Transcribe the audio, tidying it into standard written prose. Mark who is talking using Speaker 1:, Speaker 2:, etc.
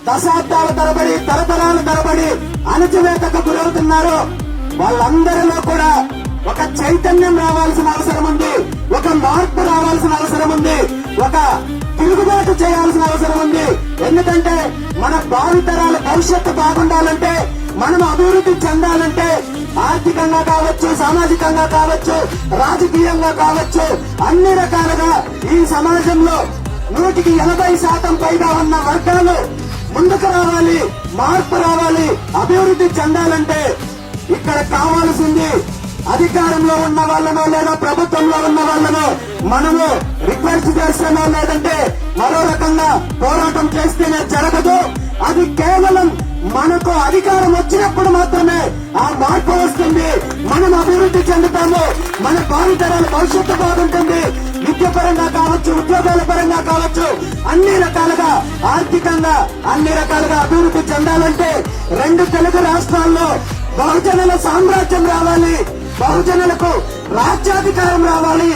Speaker 1: దశాబ్దాల తరబడి తరతరాల తరబడి అణచివేతకు గురవుతున్నారు. వాళ్ళందరిలో కూడా ఒక చైతన్యం రావాల్సిన అవసరం ఉంది, ఒక మార్పు రావాల్సిన అవసరం ఉంది, ఒక తిరుగుబాటు చేయాల్సిన అవసరం ఉంది. ఎందుకంటే మన భావితరాల భవిష్యత్తు బాగుండాలంటే, మనం అభివృద్ధి చెందాలంటే ఆర్థికంగా కావచ్చు, సామాజికంగా కావచ్చు, రాజకీయంగా కావచ్చు, అన్ని రకాలుగా ఈ సమాజంలో 180% పైగా ఉన్న వర్గాలు ముందుకు రావాలి, మార్పు రావాలి, అభివృద్ధి చెందాలంటే ఇక్కడ కావాల్సింది అధికారంలో ఉన్న వాళ్ళనో లేదా ప్రభుత్వంలో ఉన్న వాళ్ళనో మనము రిక్వెస్ట్ చేస్తానో లేదంటే మరో రకంగా పోరాటం చేస్తేనే జరగదు. అది కేవలం మనకు అధికారం వచ్చినప్పుడు మాత్రమే ఆ మార్పు వస్తుంది, మనం అభివృద్ధి చెందుతాము, మన భావితరాల భవిష్యత్తు బాగుంటుంది. విద్యాపరంగా కావచ్చు, ఉద్యోగాల పరంగా కావచ్చు, అన్ని రకాలుగా ఆర్థికంగా అన్ని రకాలుగా అభివృద్ధి చెందాలంటే 2 తెలుగు రాష్ట్రాల్లో బహుజనుల సామ్రాజ్యం రావాలి, బహుజనులకు రాజ్యాధికారం రావాలి.